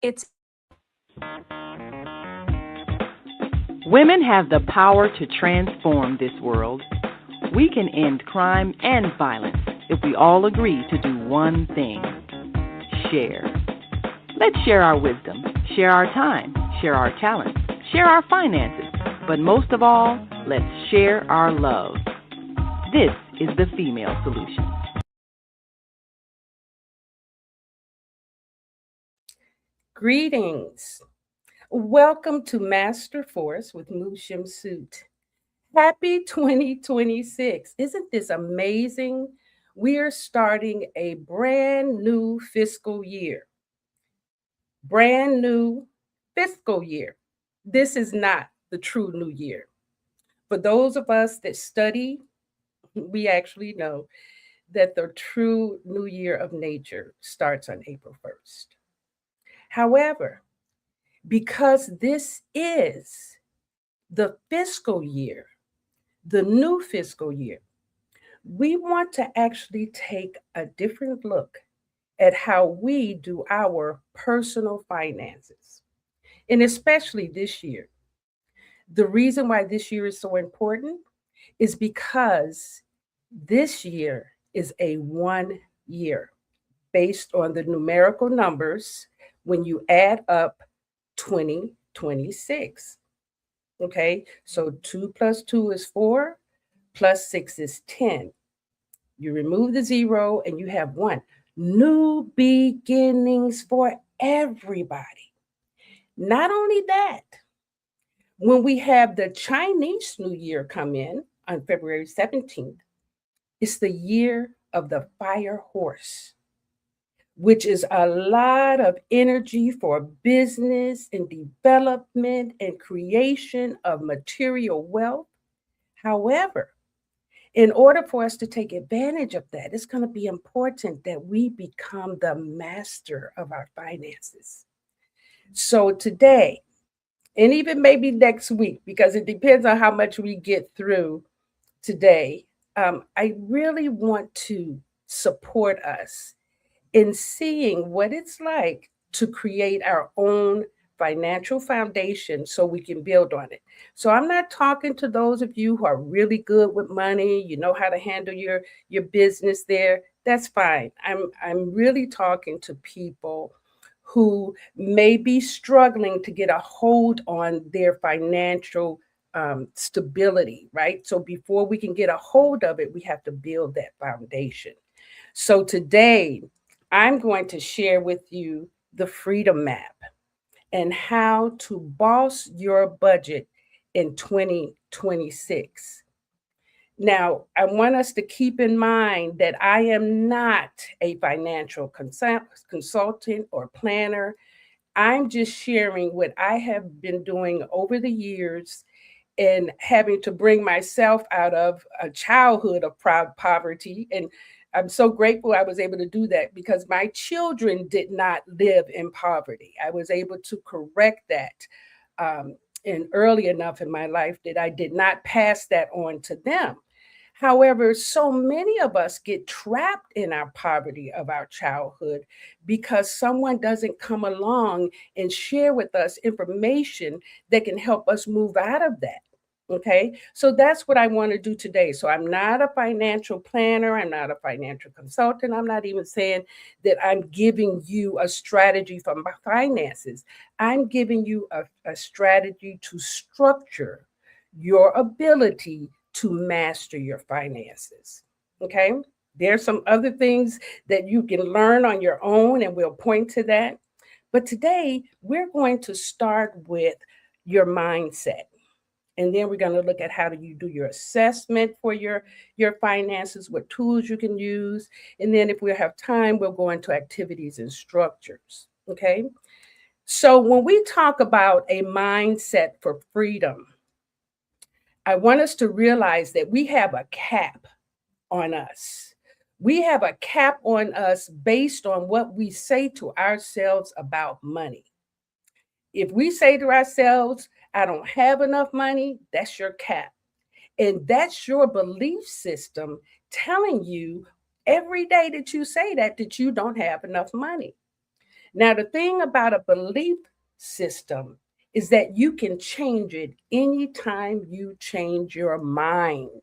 It's Women have the power to transform this world. We can end crime and violence if we all agree to do one thing: share. Let's share our wisdom, share our time, share our talents, share our finances, but most of all, let's share our love. This is the female solution. Greetings. Welcome to Master Force with Mu Shemsu-t. Happy 2026. Isn't this amazing? We are starting a brand new fiscal year. Brand new fiscal year. This is not the true new year. For those of us that study, we actually know that the true new year of nature starts on April 1st. However, because this is the fiscal year, the new fiscal year, we want to actually take a different look at how we do our personal finances. And especially this year. The reason why this year is so important is because this year is a 1 year based on the numerical numbers when you add up 2026. Okay, so 2 plus 2 is 4, plus 6 is 10. You remove the zero and you have 1. New beginnings for everybody. Not only that, when we have the Chinese New Year come in on February 17th, it's the year of the fire horse, which is a lot of energy for business and development and creation of material wealth. However, in order for us to take advantage of that, it's going to be important that we become the master of our finances. So today, and even maybe next week, because it depends on how much we get through today, I really want to support us in seeing what it's like to create our own financial foundation so we can build on it. So I'm not talking to those of you who are really good with money, you know how to handle your business there. That's fine. I'm really talking to people who may be struggling to get a hold on their financial stability, right? So before we can get a hold of it, we have to build that foundation. So today, I'm going to share with you the Freedom Map and how to boss your budget in 2026. Now, I want us to keep in mind that I am not a financial consultant or planner. I'm just sharing what I have been doing over the years and having to bring myself out of a childhood of proud poverty. And I'm so grateful I was able to do that because my children did not live in poverty. I was able to correct that and early enough in my life that I did not pass that on to them. However, so many of us get trapped in our poverty of our childhood because someone doesn't come along and share with us information that can help us move out of that. Okay, so that's what I want to do today. So I'm not a financial planner, I'm not a financial consultant, I'm not even saying that I'm giving you a strategy for my finances. I'm giving you a strategy to structure your ability to master your finances. Okay, there's some other things that you can learn on your own, and we'll point to that. But today, we're going to start with your mindset, and then we're going to look at how do you do your assessment for your finances, what tools you can use, and then if we have time, we'll go into activities and structures. Okay, so when we talk about a mindset for freedom, I want us to realize that we have a cap on us. We have a cap on us based on what we say to ourselves about money. If we say to ourselves, I don't have enough money, that's your cap. And that's your belief system telling you every day that you say that you don't have enough money. Now, the thing about a belief system is that you can change it anytime you change your mind.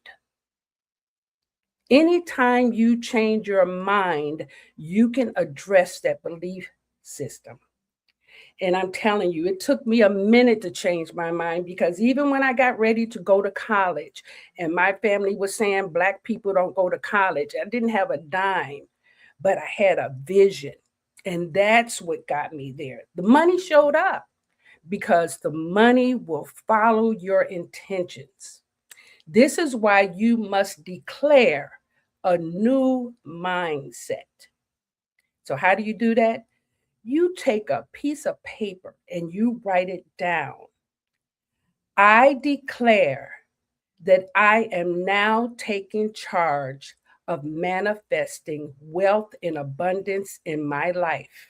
Anytime you change your mind, you can address that belief system. And I'm telling you, it took me a minute to change my mind because even when I got ready to go to college and my family was saying Black people don't go to college, I didn't have a dime, but I had a vision. And that's what got me there. The money showed up because the money will follow your intentions. This is why you must declare a new mindset. So, how do you do that? You take a piece of paper and you write it down. I declare that I am now taking charge of manifesting wealth in abundance in my life.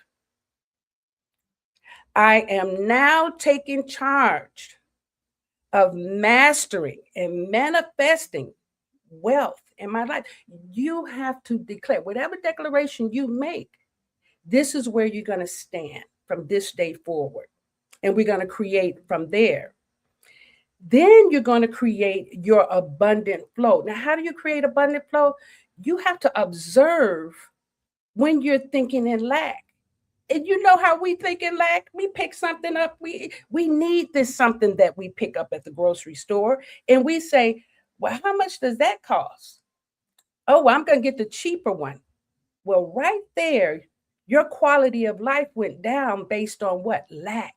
I am now taking charge of mastering and manifesting wealth in my life. You have to declare whatever declaration you make, this is where you're going to stand from this day forward. And we're going to create from there. Then you're going to create your abundant flow. Now, how do you create abundant flow? You have to observe when you're thinking in lack. And you know how we think in lack? We pick something up. We need this something that we pick up at the grocery store. And we say, well, how much does that cost? Oh, well, I'm going to get the cheaper one. Well, right there, your quality of life went down based on what? Lack.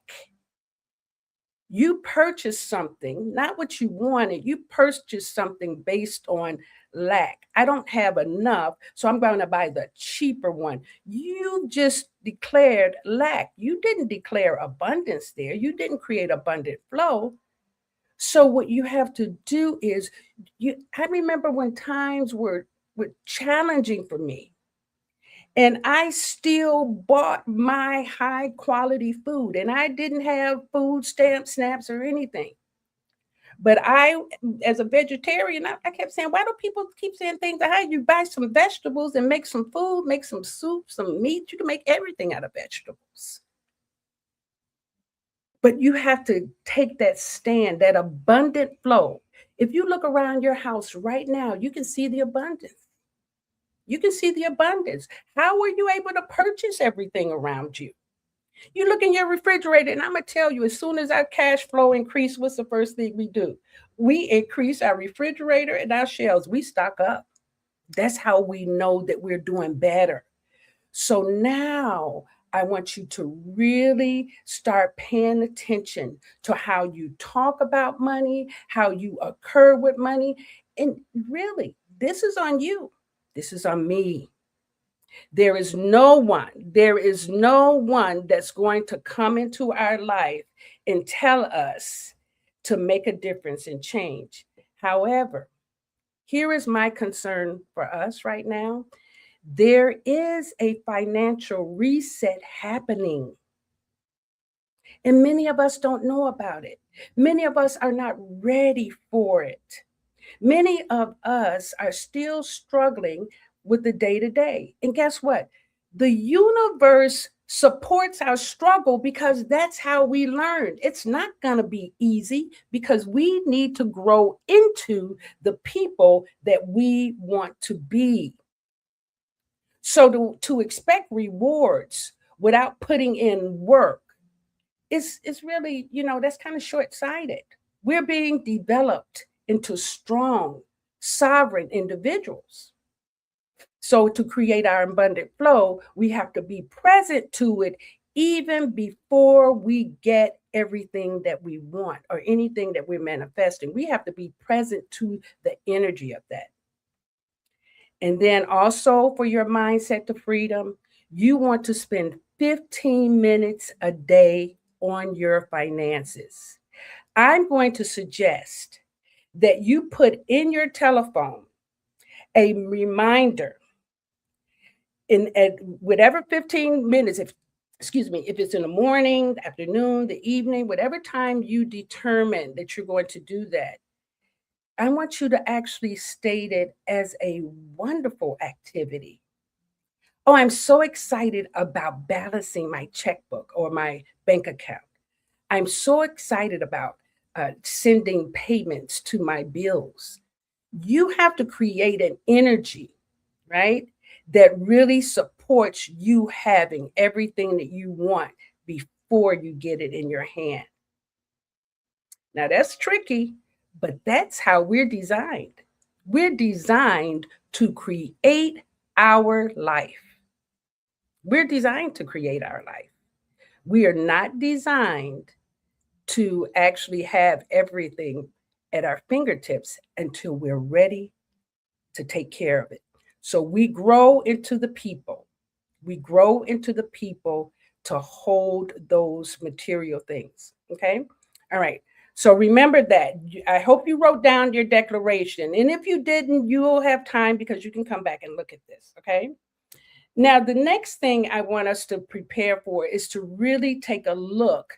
You purchased something, not what you wanted. You purchased something based on lack. I don't have enough, so I'm going to buy the cheaper one. You just declared lack. You didn't declare abundance there. You didn't create abundant flow. So what you have to do is I remember when times were challenging for me. And I still bought my high quality food and I didn't have food stamps, snaps, or anything. But as a vegetarian, I kept saying, why do people keep saying things like, how you buy some vegetables and make some food, make some soup, some meat? You can make everything out of vegetables. But you have to take that stand, that abundant flow. If you look around your house right now, you can see the abundance. You can see the abundance. How were you able to purchase everything around you? You look in your refrigerator, and I'm going to tell you, as soon as our cash flow increase, what's the first thing we do? We increase our refrigerator and our shelves. We stock up. That's how we know that we're doing better. So now I want you to really start paying attention to how you talk about money, how you occur with money. And really, this is on you. This is on me. There is no one that's going to come into our life and tell us to make a difference and change. However, here is my concern for us right now. There is a financial reset happening, and many of us don't know about it. Many of us are not ready for it. Many of us are still struggling with the day to day. And guess what? The universe supports our struggle because that's how we learn. It's not going to be easy because we need to grow into the people that we want to be. So to expect rewards without putting in work is really, that's kind of short-sighted. We're being developed into strong, sovereign individuals. So to create our abundant flow, we have to be present to it even before we get everything that we want or anything that we're manifesting. We have to be present to the energy of that. And then also for your mindset to freedom, you want to spend 15 minutes a day on your finances. I'm going to suggest that you put in your telephone a reminder at whatever 15 minutes, if it's in the morning, the afternoon, the evening, whatever time you determine that you're going to do that, I want you to actually state it as a wonderful activity. Oh, I'm so excited about balancing my checkbook or my bank account. I'm so excited about sending payments to my bills. You have to create an energy, right, that really supports you having everything that you want before you get it in your hand. Now, that's tricky, but that's how we're designed. We're designed to create our life. We're designed to create our life. We are not designed to actually have everything at our fingertips until we're ready to take care of it. So we grow into the people. We grow into the people to hold those material things. Okay. All right. So remember that. I hope you wrote down your declaration. And if you didn't, you'll have time because you can come back and look at this. Okay. Now, the next thing I want us to prepare for is to really take a look.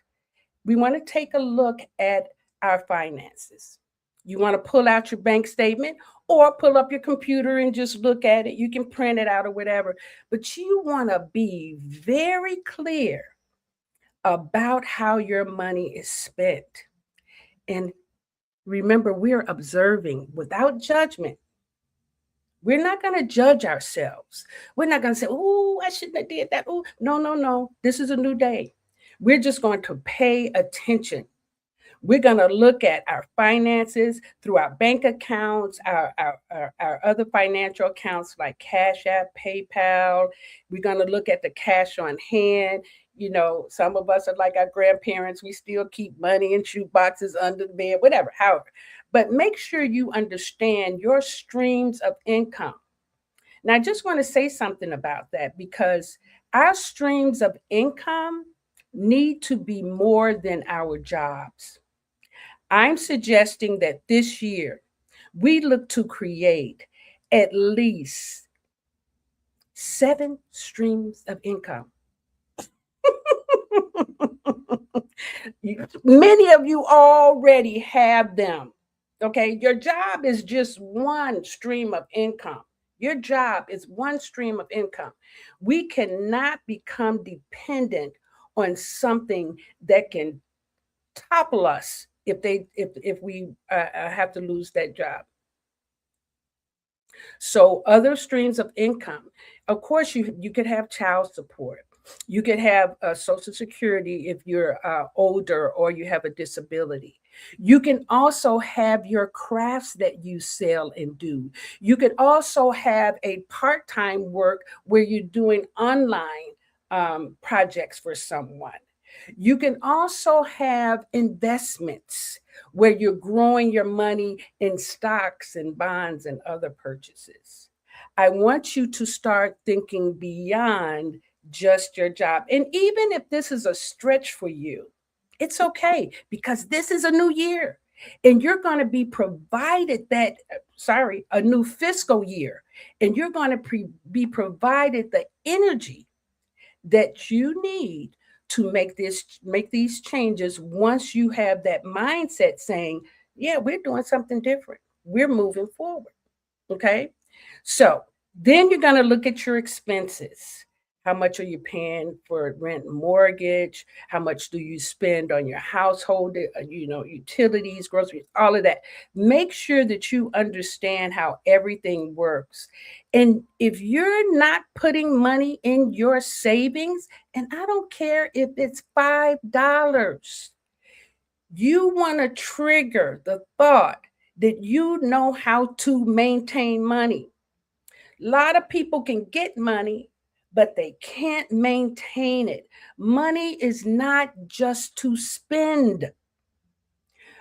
We want to take a look at our finances. You want to pull out your bank statement or pull up your computer and just look at it. You can print it out or whatever. But you want to be very clear about how your money is spent. And remember, we're observing without judgment. We're not going to judge ourselves. We're not going to say, "Oh, I shouldn't have did that." Oh, no, no, no. This is a new day. We're just going to pay attention. We're going to look at our finances through our bank accounts, our other financial accounts like Cash App, PayPal. We're going to look at the cash on hand. You know, some of us are like our grandparents. We still keep money in shoe boxes under the bed, whatever, however. But make sure you understand your streams of income. Now, I just want to say something about that because our streams of income need to be more than our jobs. I'm suggesting that this year we look to create at least 7 streams of income. Many of you already have them. Okay, your job is just one stream of income. Your job is one stream of income. We cannot become dependent on something that can topple us if we have to lose that job. So other streams of income, of course, you could have child support. You could have Social Security if you're older or you have a disability. You can also have your crafts that you sell and do. You could also have a part-time work where you're doing online projects for someone. You can also have investments where you're growing your money in stocks and bonds and other purchases. I want you to start thinking beyond just your job. And even if this is a stretch for you, it's okay because this is a new year and you're going to be provided a new fiscal year, and you're going to be provided the energy that you need to make these changes once you have that mindset saying, yeah, we're doing something different. We're moving forward. Okay. So then you're going to look at your expenses. How much are you paying for rent and mortgage? How much do you spend on your household, utilities, groceries, all of that? Make sure that you understand how everything works. And if you're not putting money in your savings, and I don't care if it's $5, you want to trigger the thought that you know how to maintain money. A lot of people can get money, but they can't maintain it. Money is not just to spend,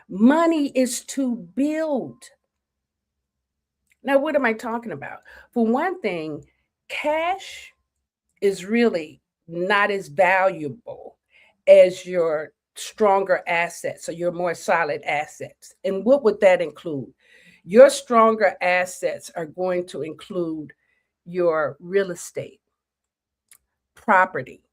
money is to build. Now, what am I talking about? For one thing, cash is really not as valuable as your stronger assets or your more solid assets. And what would that include? Your stronger assets are going to include your real estate, property.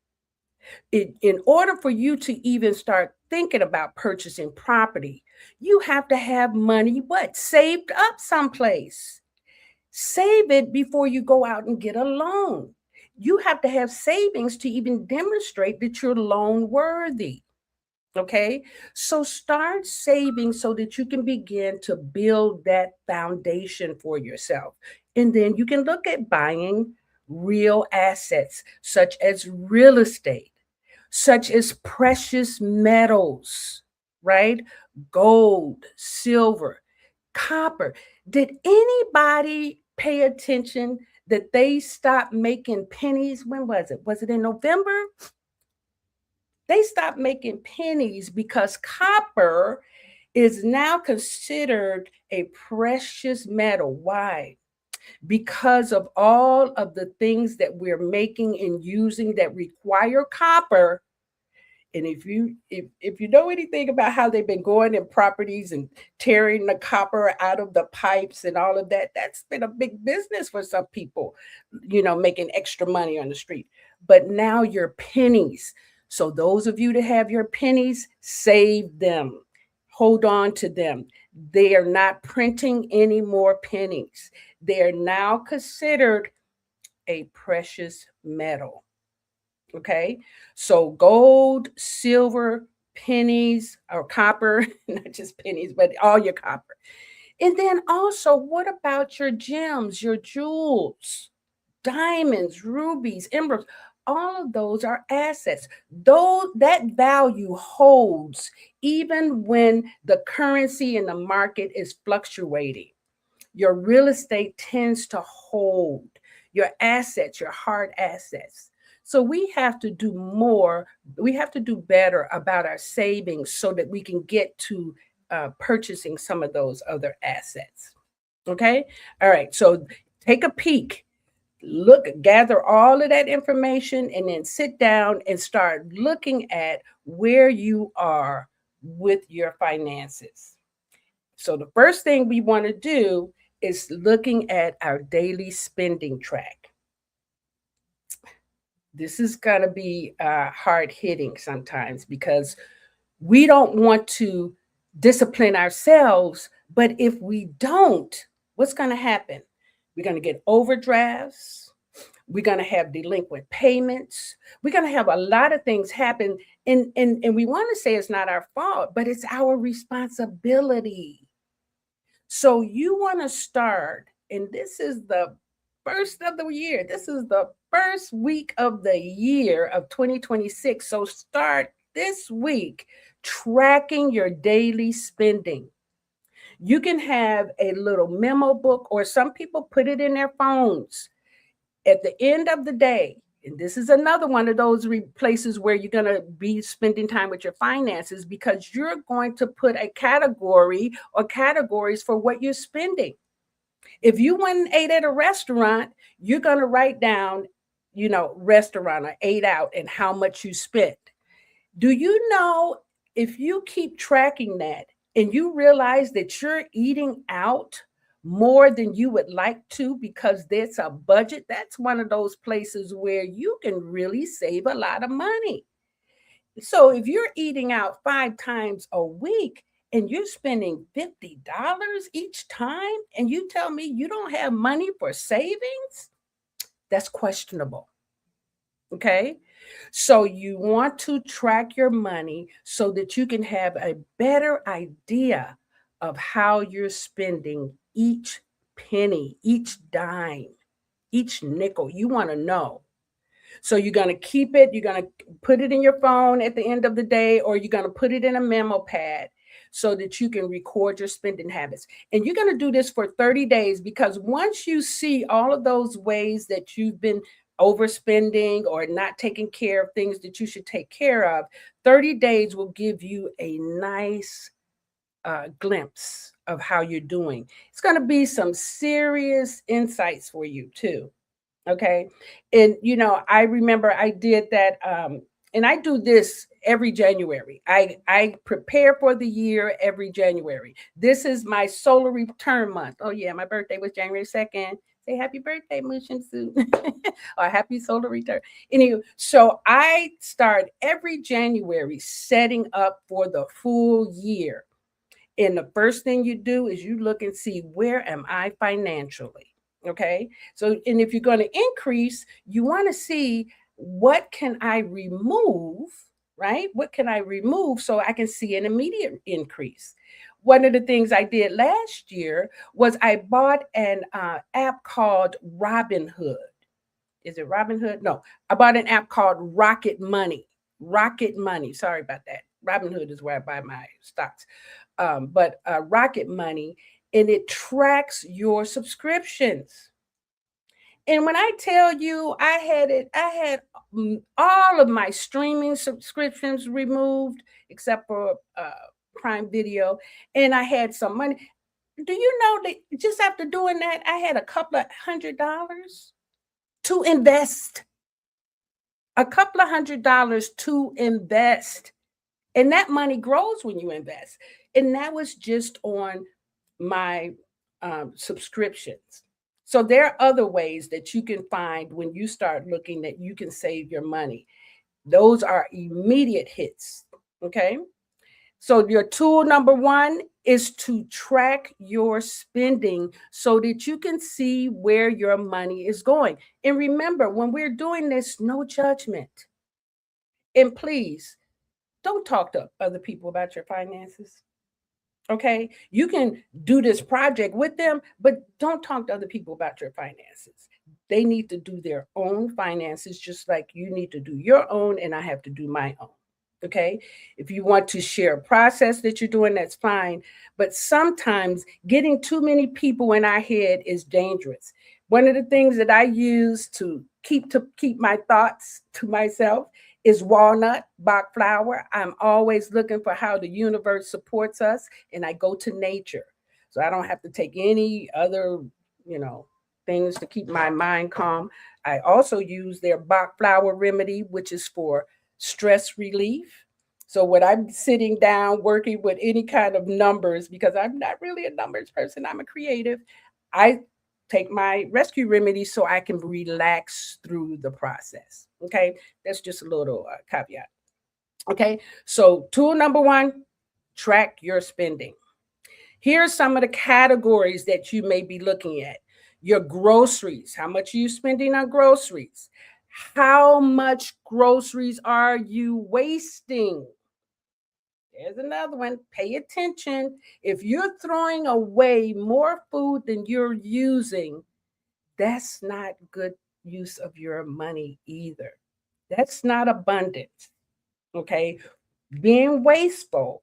In order for you to even start thinking about purchasing property, you have to have money, what? Saved up someplace. Save it before you go out and get a loan. you have to have savings to even demonstrate that you're loan worthy. Okay. So start saving so that you can begin to build that foundation for yourself. And then you can look at buying real assets, such as real estate, such as precious metals, right? Gold, silver, copper. Did anybody pay attention that they stopped making pennies? When was it? Was it in November? They stopped making pennies because copper is now considered a precious metal. Why? Because of all of the things that we're making and using that require copper. And if you know anything about how they've been going in properties and tearing the copper out of the pipes and all of that, that's been a big business for some people, making extra money on the street. But now your pennies. So those of you that have your pennies, save them. Hold on to them. They are not printing any more pennies. They are now considered a precious metal. Okay. So gold, silver, pennies, or copper, not just pennies, but all your copper. And then also, what about your gems, your jewels, diamonds, rubies, emeralds? All of those are assets. Though that value holds even when the currency in the market is fluctuating. Your real estate tends to hold your assets, your hard assets. So we have to do more. We have to do better about our savings so that we can get to purchasing some of those other assets. Okay. All right. So take a peek, look, gather all of that information, and then sit down and start looking at where you are with your finances. So the first thing we want to do is looking at our daily spending track. This is going to be hard hitting sometimes because we don't want to discipline ourselves. But if we don't, what's going to happen? We're going to get overdrafts. We're going to have delinquent payments. We're going to have a lot of things happen. And we want to say it's not our fault, but it's our responsibility. So you want to start, and this is the first of the year. This is the first week of the year of 2026. So start this week tracking your daily spending. You can have a little memo book, or some people put it in their phones. At the end of the day, and this is another one of those places where you're going to be spending time with your finances, because you're going to put a category or categories for what you're spending. If you went and ate at a restaurant, you're going to write down, restaurant or ate out and how much you spent. Do you know, if you keep tracking that and you realize that you're eating out more than you would like to because there's a budget, that's one of those places where you can really save a lot of money. So if you're eating out 5 times a week and you're spending $50 each time, and you tell me you don't have money for savings, that's questionable. Okay. So you want to track your money so that you can have a better idea of how you're spending each penny, each dime, each nickel. You want to know. So you're going to keep it, you're going to put it in your phone at the end of the day, or you're going to put it in a memo pad so that you can record your spending habits. And you're going to do this for 30 days, because once you see all of those ways that you've been overspending or not taking care of things that you should take care of, 30 days will give you a nice glimpse of how you're doing. It's going to be some serious insights for you too. Okay. And, I remember I did that. And I do this every January. I prepare for the year every January. This is my solar return month. Oh, yeah. My birthday was January 2nd. Say happy birthday, Mu Shemsu-t, or happy solar return. Anyway, so I start every January setting up for the full year. And the first thing you do is you look and see, where am I financially? Okay. So, and if you're going to increase, you want to see what can I remove, right? What can I remove so I can see an immediate increase? One of the things I did last year was I bought an app called Robinhood. Is it Robinhood? No, I bought an app called Rocket Money. Rocket Money. Sorry about that. Robinhood is where I buy my stocks. But Rocket Money, and it tracks your subscriptions. And when I tell you I had all of my streaming subscriptions removed except for Prime Video, and I had some money. Do you know that just after doing that, I had a couple of $100 to invest? A couple of $100 to invest. And that money grows when you invest. And that was just on my subscriptions. So there are other ways that you can find when you start looking that you can save your money. Those are immediate hits. Okay. So your tool number one is to track your spending so that you can see where your money is going. And remember, when we're doing this, no judgment. And please don't talk to other people about your finances. Okay. You can do this project with them, but don't talk to other people about your finances. They need to do their own finances, just like you need to do your own, and I have to do my own. Okay. If you want to share a process that you're doing, that's fine. But sometimes getting too many people in our head is dangerous. One of the things that I use to keep my thoughts to myself is walnut, Bach flower. I'm always looking for how the universe supports us, and I go to nature. So I don't have to take any other, you know, things to keep my mind calm. I also use their Bach flower remedy, which is for stress relief. So when I'm sitting down working with any kind of numbers, because I'm not really a numbers person, I'm a creative, I take my rescue remedy so I can relax through the process. Okay, that's just a little caveat. Okay, so tool number one, track your spending. Here are some of the categories that you may be looking at. Your groceries, how much are you spending on groceries? How much groceries are you wasting? There's another one. Pay attention. If you're throwing away more food than you're using, that's not good use of your money either. That's not abundance. Okay. Being wasteful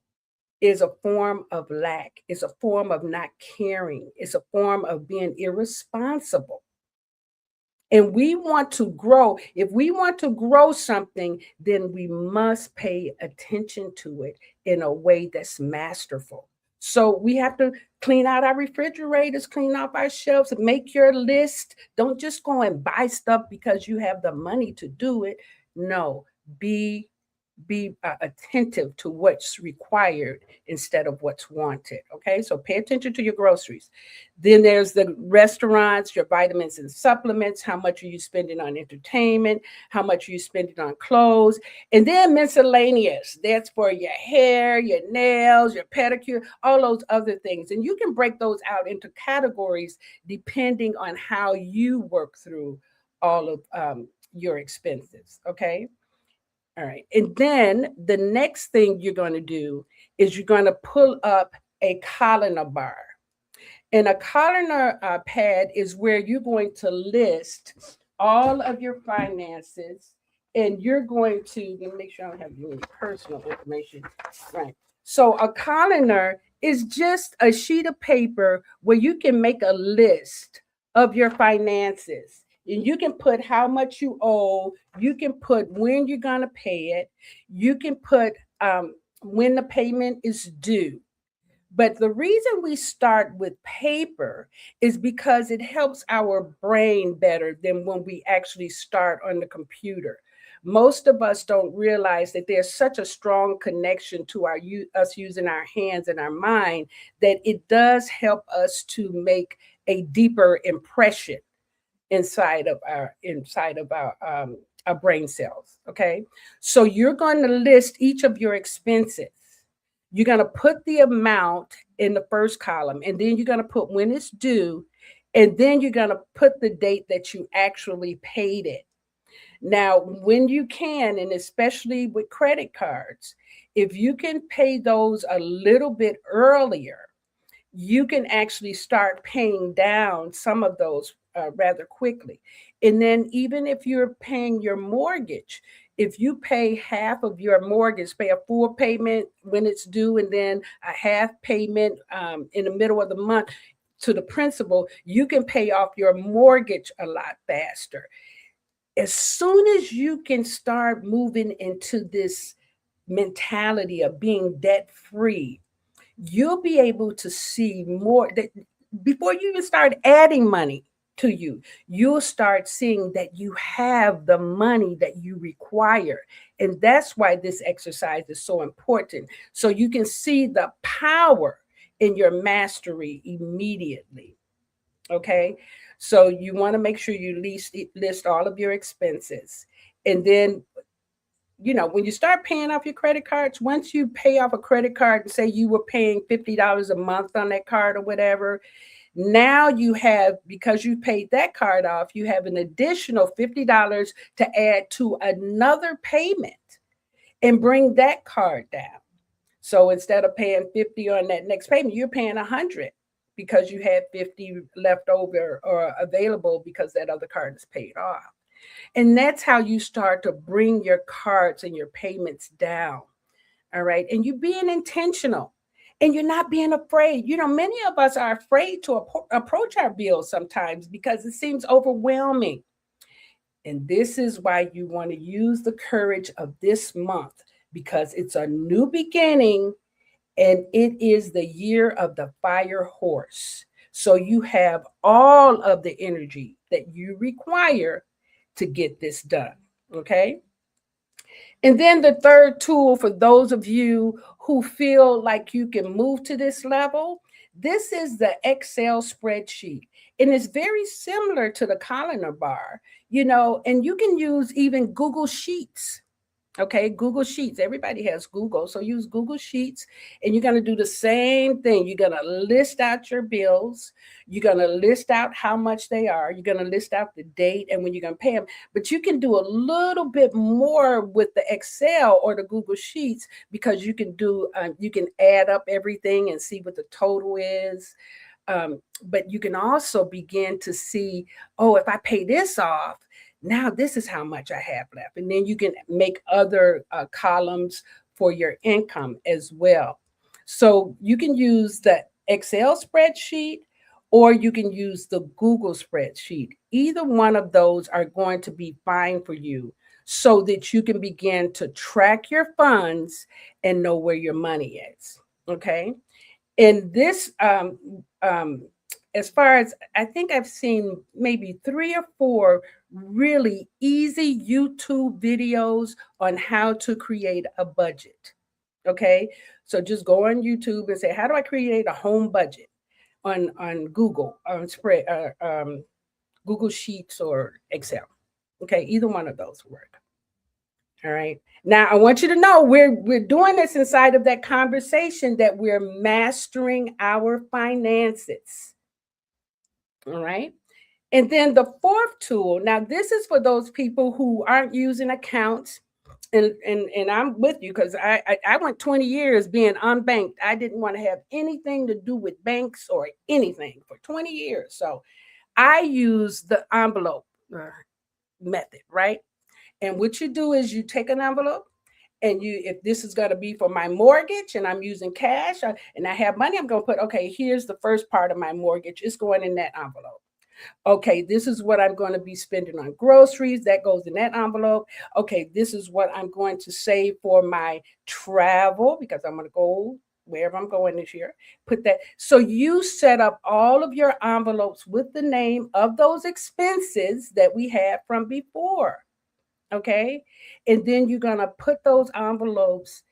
is a form of lack, it's a form of not caring, it's a form of being irresponsible. And we want to grow. If we want to grow something, then we must pay attention to it in a way that's masterful. So we have to clean out our refrigerators, clean off our shelves, make your list. Don't just go and buy stuff because you have the money to do it. No, be be attentive to what's required instead of what's wanted. Okay, so pay attention to your groceries. Then there's the restaurants, your vitamins and supplements. How much are you spending on entertainment? How much are you spending on clothes? And then miscellaneous. That's for your hair, your nails, your pedicure, all those other things. And you can break those out into categories depending on how you work through all of your expenses. Okay. All right. And then the next thing you're going to do is you're going to pull up a columnar bar. And a columnar pad is where you're going to list all of your finances, and you're going to, let me make sure I don't have any personal information. Right. So a columnar is just a sheet of paper where you can make a list of your finances. And you can put how much you owe. You can put when you're going to pay it. You can put when the payment is due. But the reason we start with paper is because it helps our brain better than when we actually start on the computer. Most of us don't realize that there's such a strong connection to us using our hands and our mind that it does help us to make a deeper impression inside of our brain cells. Okay, so you're going to list each of your expenses. You're going to put the amount in the first column, and then you're going to put when it's due, And then you're going to put the date that you actually paid it. Now, when you can, and especially with credit cards, if you can pay those a little bit earlier, you can actually start paying down some of those rather quickly. And then, even if you're paying your mortgage, if you pay half of your mortgage, pay a full payment when it's due, and then a half payment in the middle of the month to the principal, you can pay off your mortgage a lot faster. As soon as you can start moving into this mentality of being debt free, you'll be able to see more that before you even start adding money to you, you'll start seeing that you have the money that you require. And that's why this exercise is so important. So you can see the power in your mastery immediately. Okay. So you want to make sure you list all of your expenses. And then, when you start paying off your credit cards, once you pay off a credit card and say you were paying $50 a month on that card or whatever, now you have, because you paid that card off, you have an additional $50 to add to another payment and bring that card down. So instead of paying 50 on that next payment, you're paying 100 because you had 50 left over or available because that other card is paid off. And that's how you start to bring your cards and your payments down. All right. And you're being intentional and you're not being afraid. Many of us are afraid to approach our bills sometimes because it seems overwhelming. And this is why you want to use the courage of this month, because it's a new beginning and it is the year of the fire horse. So you have all of the energy that you require to get this done. Okay. And then the third tool for those of you who feel like you can move to this level, this is the Excel spreadsheet. And it's very similar to the calendar bar, and you can use even Google Sheets. Okay, Google Sheets. Everybody has Google. So use Google Sheets and you're going to do the same thing. You're going to list out your bills. You're going to list out how much they are. You're going to list out the date and when you're going to pay them. But you can do a little bit more with the Excel or the Google Sheets because you can add up everything and see what the total is. But you can also begin to see, oh, if I pay this off, now this is how much I have left. And then you can make other columns for your income as well. So you can use the Excel spreadsheet or you can use the Google spreadsheet. Either one of those are going to be fine for you so that you can begin to track your funds and know where your money is. Okay. And this, as far as I think I've seen maybe 3 or 4 really easy YouTube videos on how to create a budget. Okay. So just go on YouTube and say, how do I create a home budget on Google, on Google Sheets or Excel. Okay. Either one of those work. All right. Now I want you to know we're doing this inside of that conversation that we're mastering our finances. All right. And then the fourth tool, now this is for those people who aren't using accounts. And I'm with you because I went 20 years being unbanked. I didn't want to have anything to do with banks or anything for 20 years. So I use the envelope method, right? And what you do is you take an envelope and if this is going to be for my mortgage and I'm using cash and I have money, I'm going to put, okay, here's the first part of my mortgage. It's going in that envelope. Okay, this is what I'm going to be spending on groceries. That goes in that envelope. Okay, this is what I'm going to save for my travel because I'm going to go wherever I'm going this year. Put that. So you set up all of your envelopes with the name of those expenses that we had from before. Okay, and then you're going to put those envelopes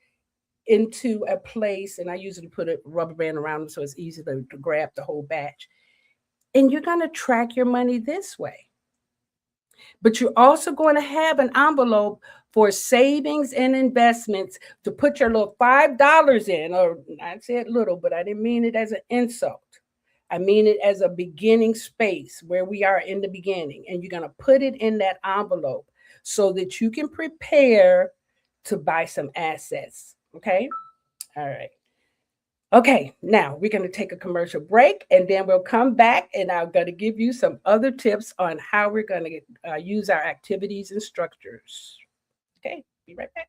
into a place, and I usually put a rubber band around them so it's easy to grab the whole batch. And you're going to track your money this way. But you're also going to have an envelope for savings and investments to put your little $5 in, or I said little, but I didn't mean it as an insult. I mean it as a beginning space where we are in the beginning. And you're going to put it in that envelope so that you can prepare to buy some assets. Okay. All right. Okay, now we're going to take a commercial break and then we'll come back and I'm going to give you some other tips on how we're going to use our activities and structures. Okay, be right back.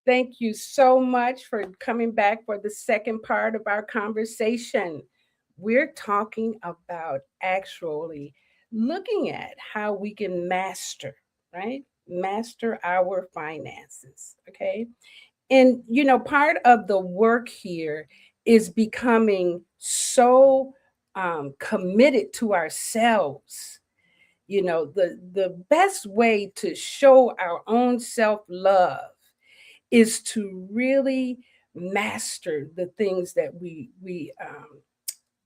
Thank you so much for coming back for the second part of our conversation. We're talking about actually looking at how we can master, right? Master our finances. Okay. And, part of the work here is becoming so committed to ourselves. The best way to show our own self love is to really master the things that we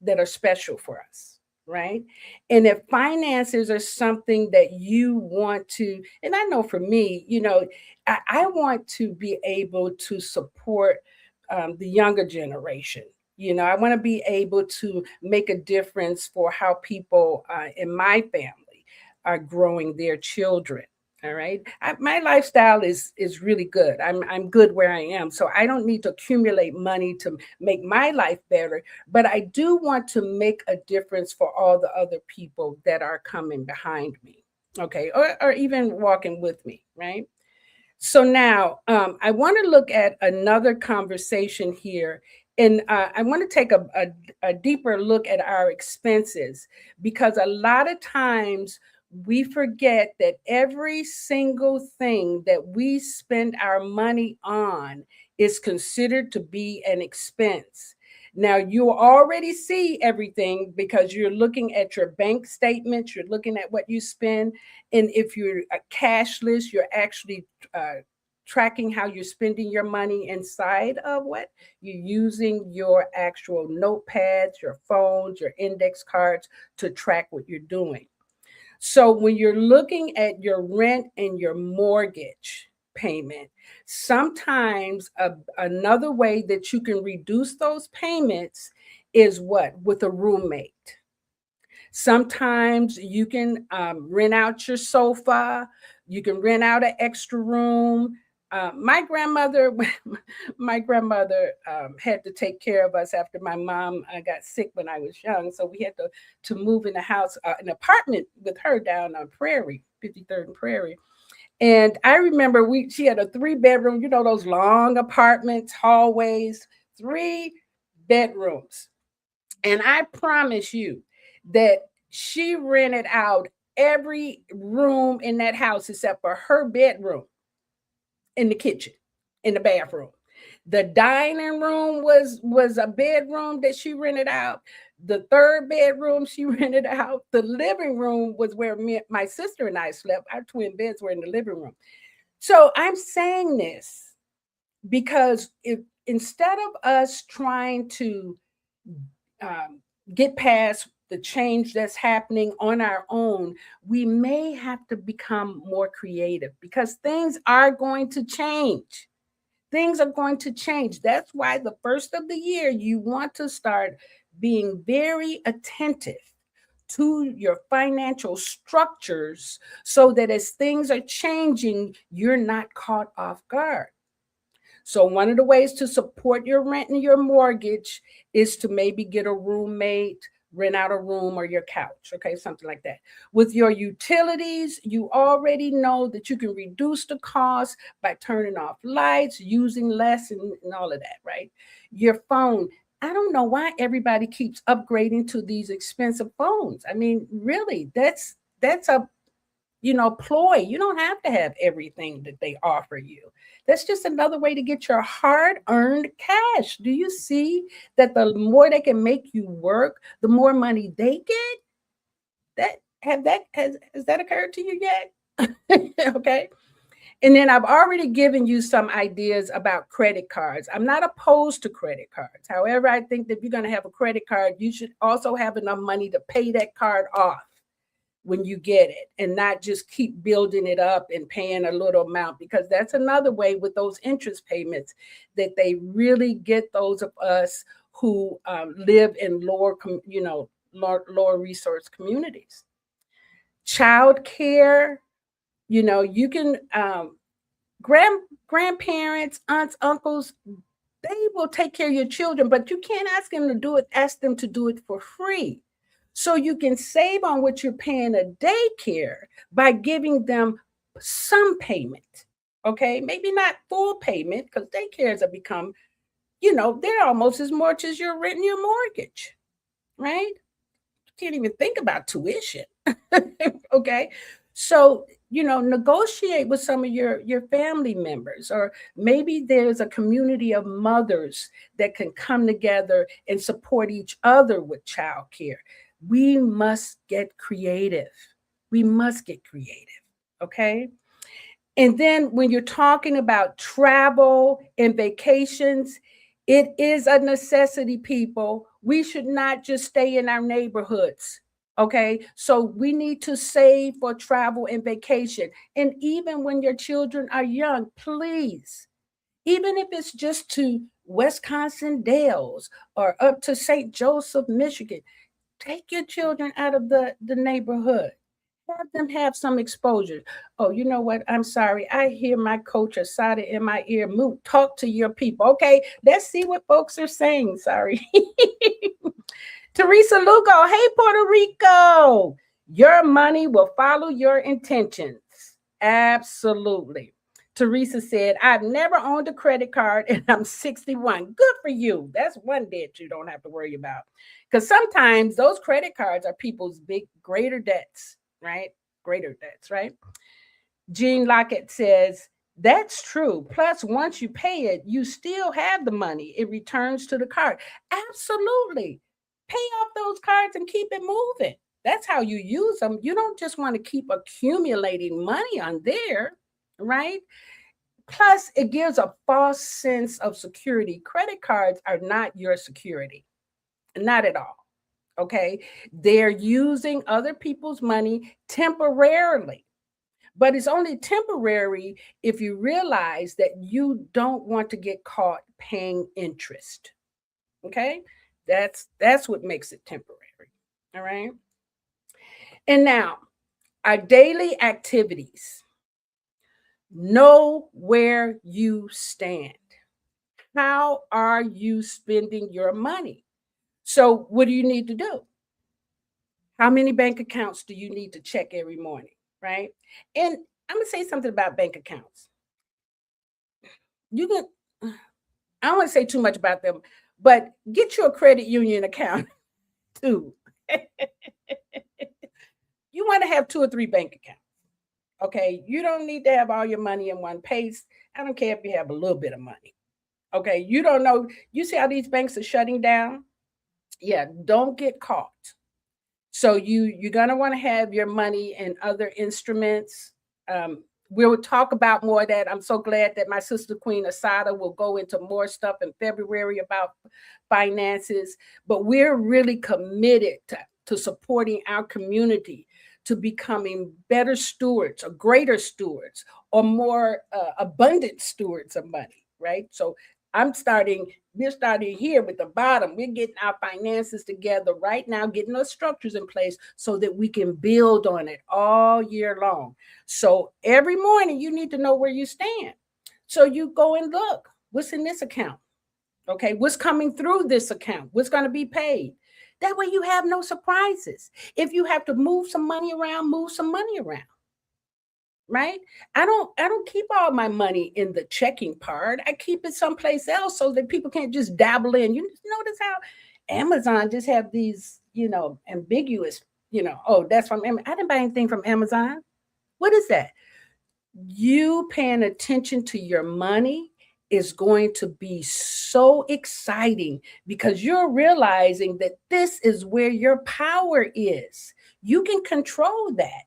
that are special for us, right? And if finances are something that you want to, and I know for me, I want to be able to support the younger generation. I want to be able to make a difference for how people in my family are growing their children. All right. My lifestyle is really good. I'm good where I am. So I don't need to accumulate money to make my life better, but I do want to make a difference for all the other people that are coming behind me. Okay. Or even walking with me, right? So now I want to look at another conversation here. And I want to take a deeper look at our expenses because a lot of times we forget that every single thing that we spend our money on is considered to be an expense. Now, you already see everything because you're looking at your bank statements, you're looking at what you spend. And if you're cashless, you're actually tracking how you're spending your money inside of what you're using your actual notepads, your phones, your index cards to track what you're doing. So when you're looking at your rent and your mortgage payment, sometimes another way that you can reduce those payments is what? With a roommate. Sometimes you can rent out your sofa. You can rent out an extra room. My grandmother, my grandmother had to take care of us after my mom got sick when I was young. So we had to move in a house, an apartment with her down on Prairie, 53rd and Prairie. And I remember she had a 3-bedroom, those long apartments, hallways, 3 bedrooms. And I promise you that she rented out every room in that house except for her bedroom in the kitchen, in the bathroom. The dining room was a bedroom that she rented out. The third bedroom she rented out. The living room was where my sister and I slept. Our twin beds were in the living room. So I'm saying this because if instead of us trying to um, get past the change that's happening on our own, we may have to become more creative because things are going to change. Things are going to change. That's why the first of the year, you want to start being very attentive to your financial structures so that as things are changing, you're not caught off guard. So, one of the ways to support your rent and your mortgage is to maybe get a roommate, rent out a room or your couch, okay, something like that. With your utilities, you already know that you can reduce the cost by turning off lights, using less, and all of that, right? Your phone. I don't know why everybody keeps upgrading to these expensive phones. I mean, really, that's a ploy. You don't have to have everything that they offer you. That's just another way to get your hard earned cash. Do you see that the more they can make you work, the more money they get? Has that occurred to you yet? Okay. And then I've already given you some ideas about credit cards. I'm not opposed to credit cards. However, I think that if you're going to have a credit card, you should also have enough money to pay that card off when you get it and not just keep building it up and paying a little amount, because that's another way with those interest payments that they really get those of us who live in lower resource communities. Child care, you can grandparents, aunts, uncles, they will take care of your children, but you can't ask them to do it for free. So you can save on what you're paying a daycare by giving them some payment. Okay, maybe not full payment, because daycares have become, they're almost as much as your rent and your mortgage, right? You can't even think about tuition. Okay. So, negotiate with some of your family members, or maybe there's a community of mothers that can come together and support each other with childcare. We must get creative. We must get creative. Okay. And then when you're talking about travel and vacations, it is a necessity, people. We should not just stay in our neighborhoods. Okay. So we need to save for travel and vacation. And even when your children are young, please, even if it's just to Wisconsin Dells or up to St. Joseph, Michigan, take your children out of the neighborhood. Have them have some exposure. Oh, you know what? I'm sorry. I hear my coach Asada in my ear. Moot, talk to your people. Okay, let's see what folks are saying. Sorry. Teresa Lugo, hey, Puerto Rico. Your money will follow your intentions. Absolutely. Teresa said, I've never owned a credit card and I'm 61. Good for you. That's one debt you don't have to worry about. Because sometimes those credit cards are people's greater debts, right? Greater debts, right? Jean Lockett says, that's true. Plus, once you pay it, you still have the money. It returns to the card. Absolutely. Pay off those cards and keep it moving. That's how you use them. You don't just want to keep accumulating money on there, right? Plus, it gives a false sense of security. Credit cards are not your security, not at all. Okay. They're using other people's money temporarily, but it's only temporary if you realize that you don't want to get caught paying interest. Okay. That's what makes it temporary. All right. And now, our daily activities. Know where you stand. How are you spending your money? So, what do you need to do? How many bank accounts do you need to check every morning? Right. And I'm going to say something about bank accounts. You can, I don't want to say too much about them, but get you a credit union account too. You want to have 2 or 3 bank accounts. Okay. You don't need to have all your money in one place. I don't care if you have a little bit of money. Okay. You don't know. You see how these banks are shutting down? Yeah. Don't get caught. So you're going to want to have your money in other instruments. We will talk about more of that. I'm so glad that my sister Queen Asada will go into more stuff in February about finances. But we're really committed to supporting our community, to becoming better stewards or greater stewards or more abundant stewards of money, right? So we're starting here with the bottom. We're getting our finances together right now, getting those structures in place so that we can build on it all year long. So every morning you need to know where you stand. So you go and look, what's in this account? Okay, what's coming through this account? What's going to be paid? That way you have no surprises. If you have to move some money around, move some money around. Right? I don't keep all my money in the checking part. I keep it someplace else so that people can't just dabble in. You notice how Amazon just have these, ambiguous, oh, that's from Amazon. I didn't buy anything from Amazon. What is that? You paying attention to your money is going to be so exciting because you're realizing that this is where your power is. You can control that.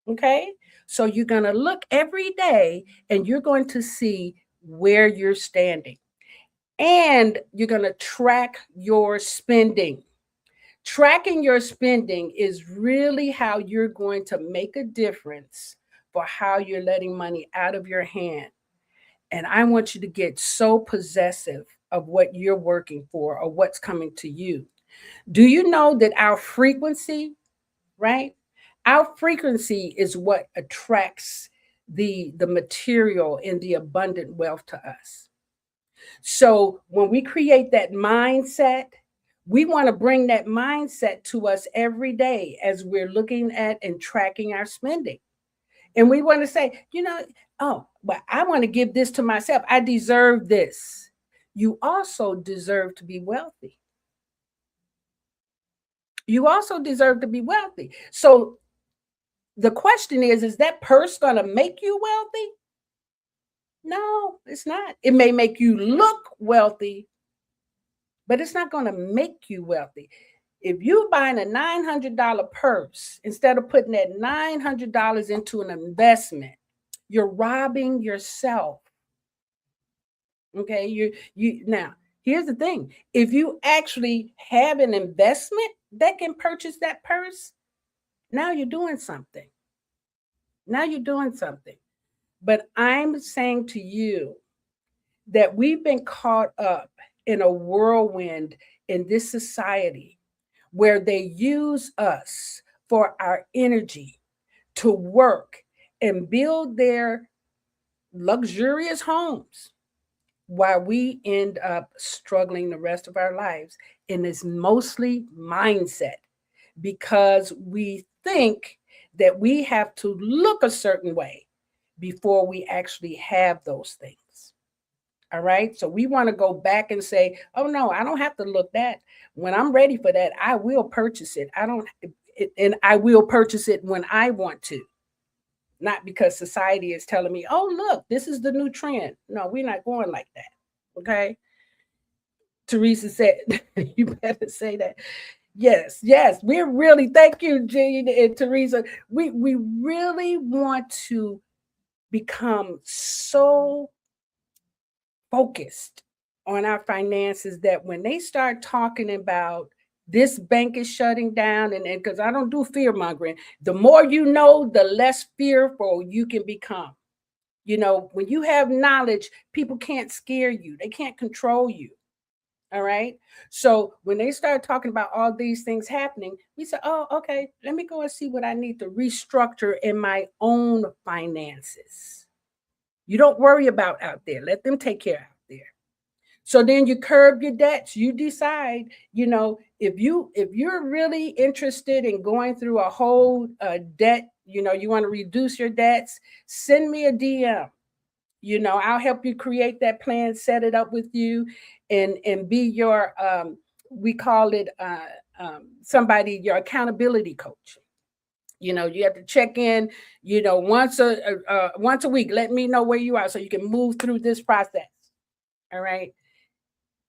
Okay. So you're going to look every day and you're going to see where you're standing. And you're going to track your spending. Tracking your spending is really how you're going to make a difference for how you're letting money out of your hand. And I want you to get so possessive of what you're working for or what's coming to you. Do you know that our frequency, right? Our frequency is what attracts the material and the abundant wealth to us. So when we create that mindset, we want to bring that mindset to us every day as we're looking at and tracking our spending. And we want to say, oh, but I want to give this to myself. I deserve this. You also deserve to be wealthy. You also deserve to be wealthy. So the question is that purse going to make you wealthy? No, it's not. It may make you look wealthy, but it's not going to make you wealthy. If you're buying a $900 purse, instead of putting that $900 into an investment, you're robbing yourself. Okay, you now here's the thing. If you actually have an investment that can purchase that purse, now you're doing something. Now you're doing something. But I'm saying to you that we've been caught up in a whirlwind in this society where they use us for our energy to work and build their luxurious homes while we end up struggling the rest of our lives. And it's mostly mindset because we think that we have to look a certain way before we actually have those things. All right. So we want to go back and say, oh, no, I don't have to look that. When I'm ready for that, I will purchase it. And I will purchase it when I want to. Not because society is telling me, oh, look, this is the new trend. No, we're not going like that. Okay. Teresa said, you better say that. Yes, yes. We're really, thank you, Jean and Teresa. We really want to become so focused on our finances that when they start talking about this bank is shutting down, and because I don't do fear mongering, the more you know, the less fearful you can become. When you have knowledge, people can't scare you, they can't control you. All right. So when they start talking about all these things happening, we say, oh, okay, let me go and see what I need to restructure in my own finances. You don't worry about out there. Let them take care out there. So then you curb your debts. You decide, if you're really interested in going through a whole debt, you want to reduce your debts, send me a DM. I'll help you create that plan, set it up with you, and be your we call it somebody, your accountability coach. You have to check in, once a week. Let me know where you are so you can move through this process. All right.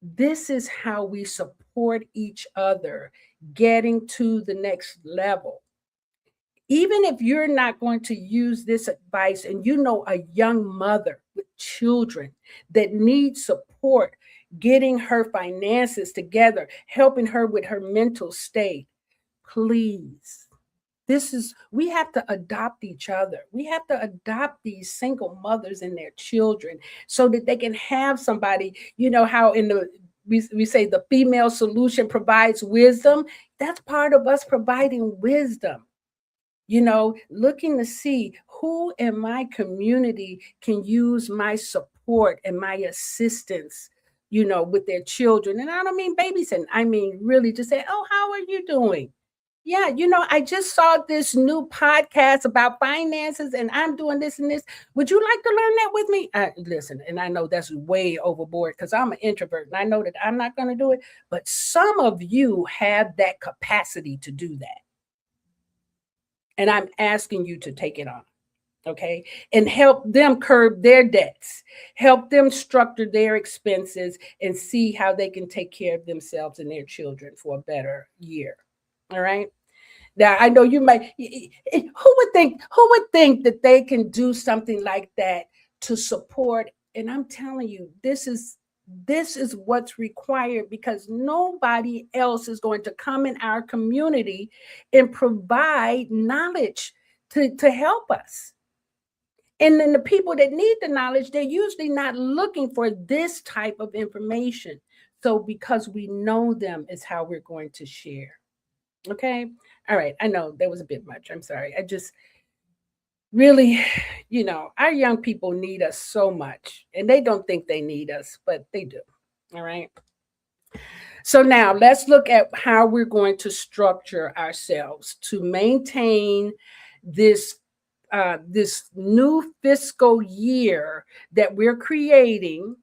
This is how we support each other getting to the next level. Even if you're not going to use this advice and a young mother with children that needs support, getting her finances together, helping her with her mental state, please, We have to adopt each other. We have to adopt these single mothers and their children so that they can have somebody, how in we say the female solution provides wisdom. That's part of us providing wisdom, looking to see who in my community can use my support and my assistance, with their children. And I don't mean babysitting. I mean, really just say, oh, how are you doing? Yeah, I just saw this new podcast about finances and I'm doing this and this. Would you like to learn that with me? Listen, and I know that's way overboard because I'm an introvert and I know that I'm not going to do it. But some of you have that capacity to do that. And I'm asking you to take it on. Okay. And help them curb their debts, help them structure their expenses and see how they can take care of themselves and their children for a better year. All right. Now I know you might, who would think that they can do something like that to support? And I'm telling you, this is what's required because nobody else is going to come in our community and provide knowledge to help us. And then the people that need the knowledge, they're usually not looking for this type of information. So because we know them is how we're going to share. Okay. All right. I know that was a bit much. I'm sorry. I just really, our young people need us so much and they don't think they need us, but they do. All right. So now let's look at how we're going to structure ourselves to maintain this this new fiscal year that we're creating.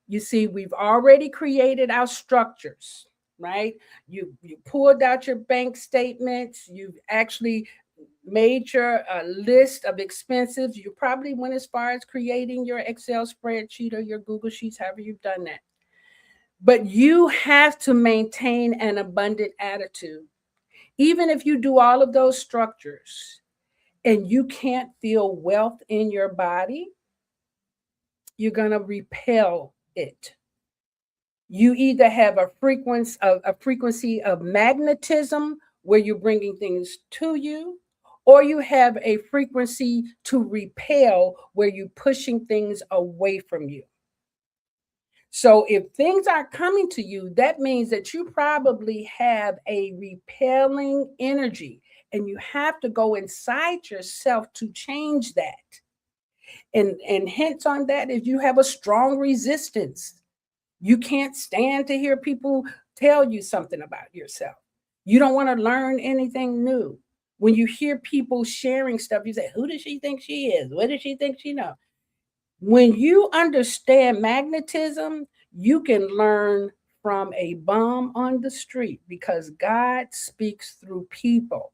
You see, we've already created our structures, right? You pulled out your bank statements. You've actually made your list of expenses. You probably went as far as creating your Excel spreadsheet or your Google Sheets, however you've done that. But you have to maintain an abundant attitude. Even if you do all of those structures and you can't feel wealth in your body, you're going to repel it. You either have a frequency of magnetism where you're bringing things to you, or you have a frequency to repel where you're pushing things away from you. So if things aren't coming to you, that means that you probably have a repelling energy and you have to go inside yourself to change that. And hints on that is you have a strong resistance. You can't stand to hear people tell you something about yourself. You don't want to learn anything new. When you hear people sharing stuff, you say, who does she think she is? What does she think she knows? When you understand magnetism, you can learn from a bum on the street because God speaks through people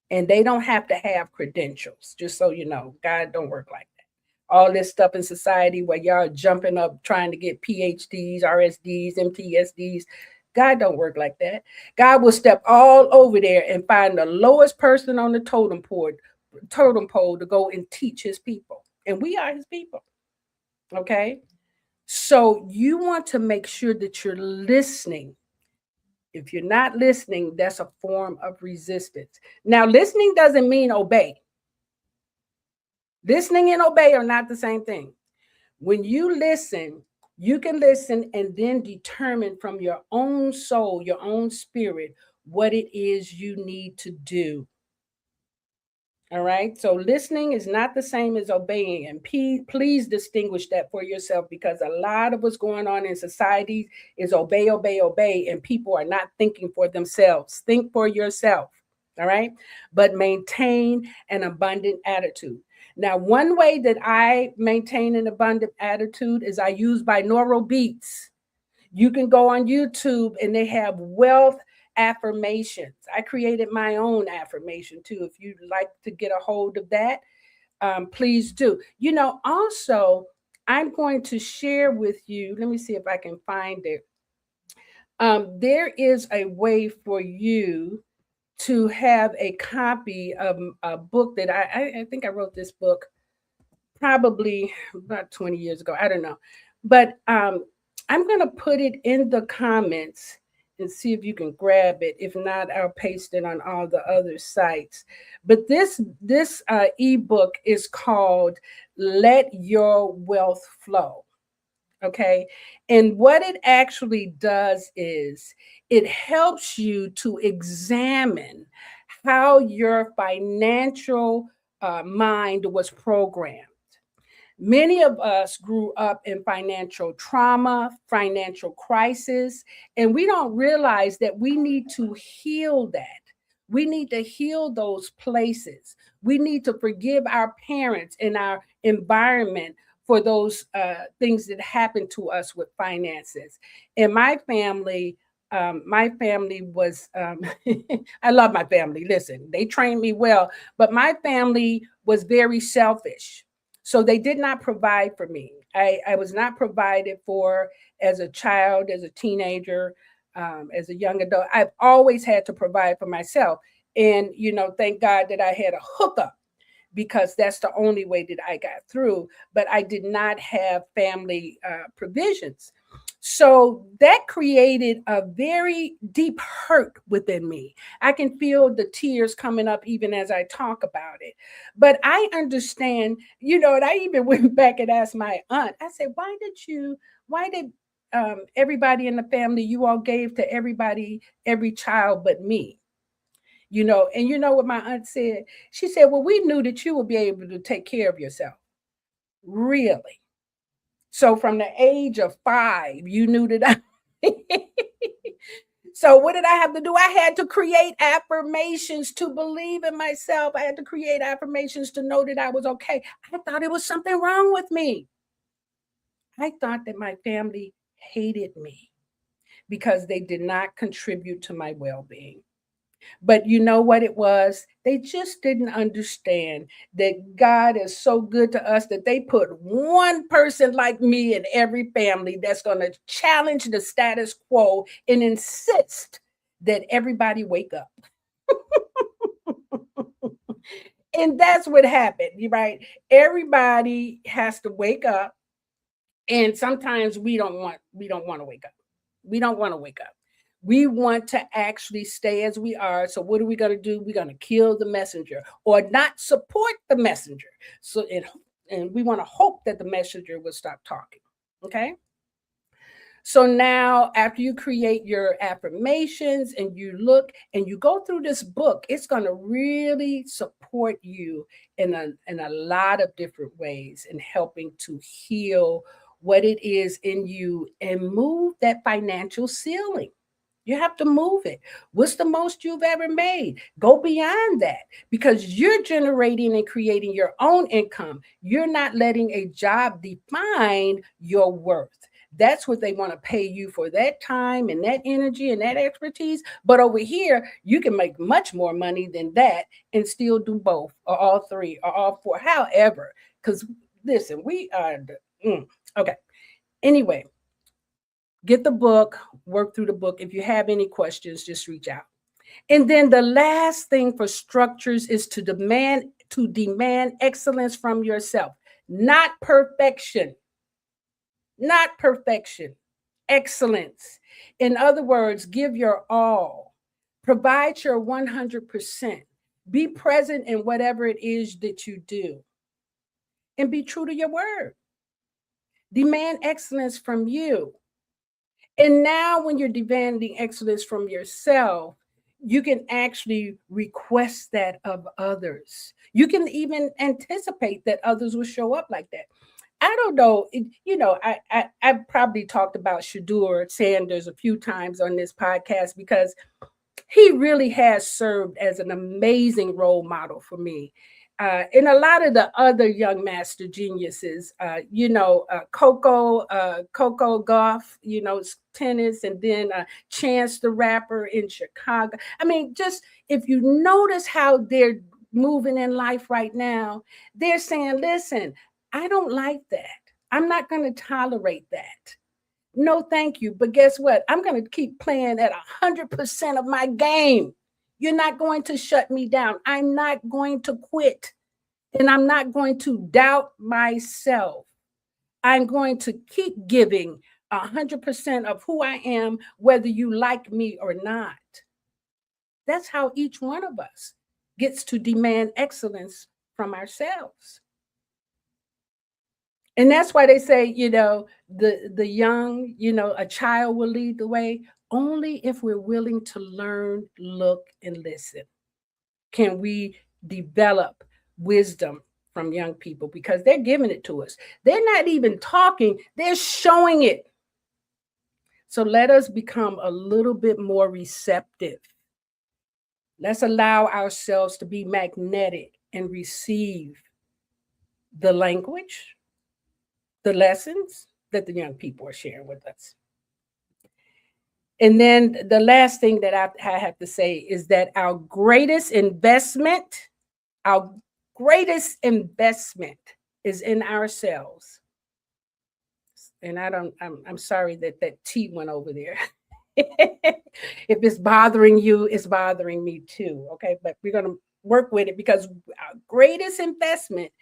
and they don't have to have credentials. Just so you know, God don't work like that. All this stuff in society where y'all are jumping up trying to get PhDs, RSDs, MTSDs. God don't work like that. God will step all over there and find the lowest person on the totem pole to go and teach his people. And we are his people. Okay. So you want to make sure that you're listening. If you're not listening, that's a form of resistance. Now, listening doesn't mean obey. Listening and obey are not the same thing. When you listen, you can listen and then determine from your own soul, your own spirit, what it is you need to do. All right. So listening is not the same as obeying. And please distinguish that for yourself because a lot of what's going on in society is obey, obey, obey. And people are not thinking for themselves. Think for yourself. All right. But maintain an abundant attitude. Now, one way that I maintain an abundant attitude is I use binaural beats. You can go on YouTube and they have wealth affirmations. I created my own affirmation too. If you'd like to get a hold of that, please do. Also, I'm going to share with you. Let me see if I can find it. There is a way for you to have a copy of a book that I think I wrote this book probably about 20 years ago. I don't know. But I'm going to put it in the comments and see if you can grab it. If not, I'll paste it on all the other sites. But this ebook is called "Let Your Wealth Flow." Okay, and what it actually does is it helps you to examine how your financial mind was programmed. Many of us grew up in financial trauma, financial crisis, and we don't realize that we need to heal that. We need to heal those places. We need to forgive our parents and our environment for those things that happened to us with finances. And my family was, I love my family. Listen, they trained me well, but my family was very selfish, so they did not provide for me. I was not provided for as a child, as a teenager, as a young adult. I've always had to provide for myself. And, thank God that I had a hookup because that's the only way that I got through. But I did not have family provisions. So that created a very deep hurt within me. I can feel the tears coming up even as I talk about it. But I understand, and I even went back and asked my aunt, I said, why did everybody in the family, you all gave to everybody, every child but me? And you know what my aunt said? She said, well, we knew that you would be able to take care of yourself. Really? So from the age of 5, you knew that I. So what did I have to do? I had to create affirmations to believe in myself. I had to create affirmations to know that I was okay. I thought it was something wrong with me. I thought that my family hated me because they did not contribute to my well-being. But you know what it was? They just didn't understand that God is so good to us that they put one person like me in every family that's going to challenge the status quo and insist that everybody wake up. And that's what happened, right? Everybody has to wake up, and sometimes we don't want to wake up. We don't want to wake up. We want to actually stay as we are. So what are we going to do? We're going to kill the messenger or not support the messenger. So and we want to hope that the messenger will stop talking. Okay? So now, after you create your affirmations and you look and you go through this book, it's going to really support you in a lot of different ways in helping to heal what it is in you and move that financial ceiling. You have to move it. What's the most you've ever made? Go beyond that because you're generating and creating your own income. You're not letting a job define your worth. That's what they want to pay you for, that time and that energy and that expertise. But over here, you can make much more money than that and still do both or all three or all four. However, because listen, we are okay. Anyway, get the book, work through the book. If you have any questions, just reach out. And then the last thing for structures is to demand excellence from yourself, not perfection, not perfection, excellence. In other words, give your all, provide your 100%, be present in whatever it is that you do, and be true to your word. Demand excellence from you. And now, when you're demanding excellence from yourself, you can actually request that of others. You can even anticipate that others will show up like that. I don't know. I've probably talked about Shadur Sanders a few times on this podcast because he really has served as an amazing role model for me. And a lot of the other young master geniuses, Coco Goff, tennis, and then Chance the Rapper in Chicago. I mean, just if you notice how they're moving in life right now, they're saying, listen, I don't like that. I'm not going to tolerate that. No, thank you. But guess what? I'm going to keep playing at 100% of my game. You're not going to shut me down. I'm not going to quit. And I'm not going to doubt myself. I'm going to keep giving 100% of who I am, whether you like me or not. That's how each one of us gets to demand excellence from ourselves. And that's why they say, the young, a child will lead the way. Only if we're willing to learn, look, and listen can we develop wisdom from young people, because they're giving it to us. They're not even talking, they're showing it. So let us become a little bit more receptive. Let's allow ourselves to be magnetic and receive the language, the lessons that the young people are sharing with us. And then the last thing that I have to say is that our greatest investment is in ourselves. And I'm sorry that T went over there. If it's bothering you, it's bothering me too. Okay. But we're going to work with it, because our greatest investment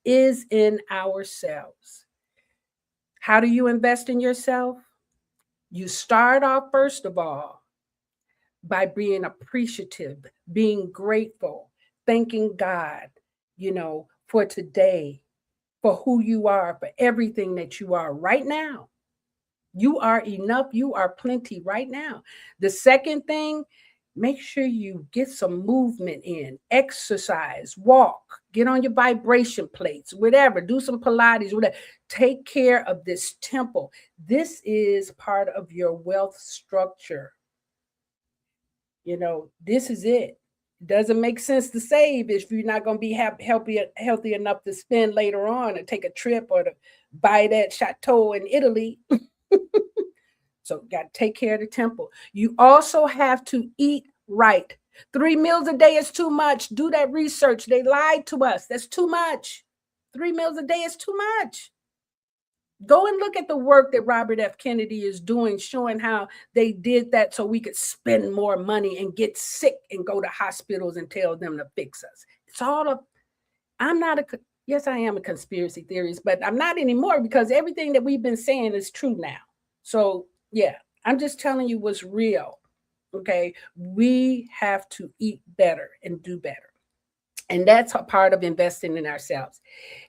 is in ourselves. How do you invest in yourself? You start off, first of all, by being appreciative, being grateful, thanking God, for today, for who you are, for everything that you are right now. You are enough. You are plenty right now. The second thing, make sure you get some movement in, exercise, walk, get on your vibration plates, whatever, do some Pilates, whatever. Take care of this temple. This is part of your wealth structure. This is it. It doesn't make sense to save if you're not going to be healthy enough to spend later on, or take a trip, or to buy that chateau in Italy. So got to take care of the temple. You also have to eat right. 3 meals a day is too much. Do that research. They lied to us. That's too much. 3 meals a day is too much. Go and look at the work that Robert F. Kennedy is doing, showing how they did that so we could spend more money and get sick and go to hospitals and tell them to fix us. It's all yes, I am a conspiracy theorist, but I'm not anymore, because everything that we've been saying is true now. So yeah, I'm just telling you what's real. Okay. We have to eat better and do better. And that's a part of investing in ourselves.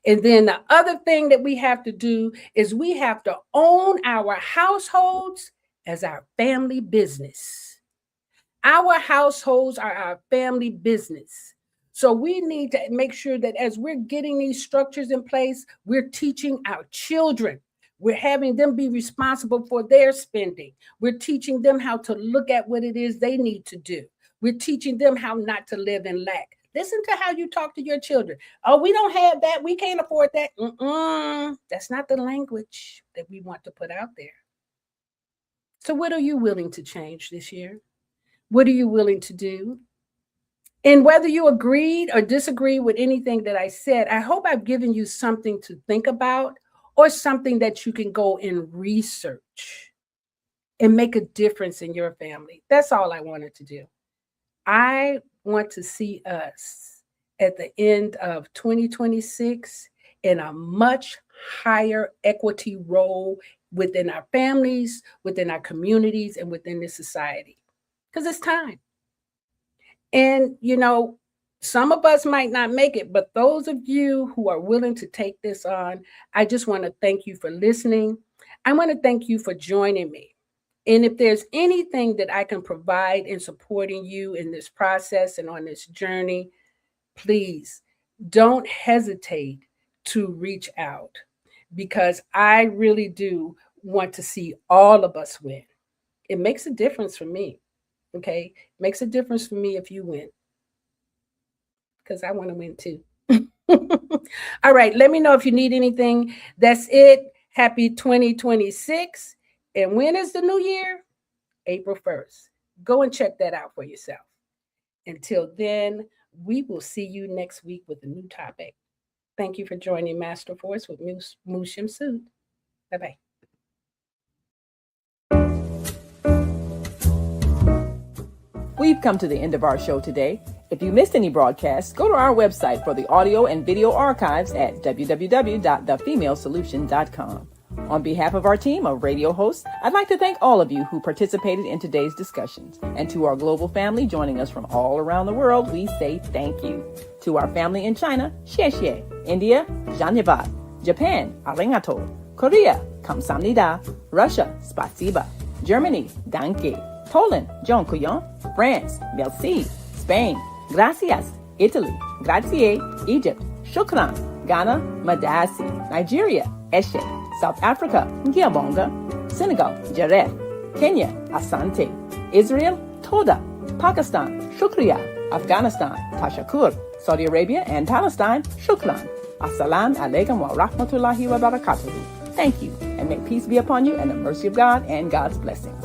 And then the other thing that we have to do is we have to own our households as our family business. Our households are our family business. So we need to make sure that as we're getting these structures in place, we're teaching our children. We're having them be responsible for their spending. We're teaching them how to look at what it is they need to do. We're teaching them how not to live in lack. Listen to how you talk to your children. Oh, we don't have that. We can't afford that. That's not the language that we want to put out there. So what are you willing to change this year? What are you willing to do? And whether you agreed or disagree with anything that I said, I hope I've given you something to think about, or something that you can go and research and make a difference in your family. That's all I wanted to do. I want to see us at the end of 2026 in a much higher equity role within our families, within our communities, and within this society. Because it's time. And, some of us might not make it, but those of you who are willing to take this on, I just want to thank you for listening. I want to thank you for joining me. And if there's anything that I can provide in supporting you in this process and on this journey, please don't hesitate to reach out, because I really do want to see all of us win. It makes a difference for me. Okay. It makes a difference for me if you win, because I want to win too. All right. Let me know if you need anything. That's it. Happy 2026. And when is the new year? April 1st. Go and check that out for yourself. Until then, we will see you next week with a new topic. Thank you for joining Master Force with Mu Shemsu-t. Bye-bye. We've come to the end of our show today. If you missed any broadcasts, go to our website for the audio and video archives at www.thefemalesolution.com. On behalf of our team of radio hosts, I'd like to thank all of you who participated in today's discussions. And to our global family joining us from all around the world, we say thank you. To our family in China, xie xie. India, Dhanyavad. Japan, arigato. Korea, kamsamnida. Russia, spasiba. Germany, danke. Poland, dziękuję. France, merci. Spain, gracias. Italy, grazie. Egypt, shukran. Ghana, madasi. Nigeria, eshe. South Africa, ngiyabonga. Senegal, jareh. Kenya, asante. Israel, toda. Pakistan, shukriya. Afghanistan, tashakur. Saudi Arabia and Palestine, shukran. Assalamu alaikum wa rahmatullahi wa barakatuhu. Thank you, and may peace be upon you and the mercy of God and God's blessings.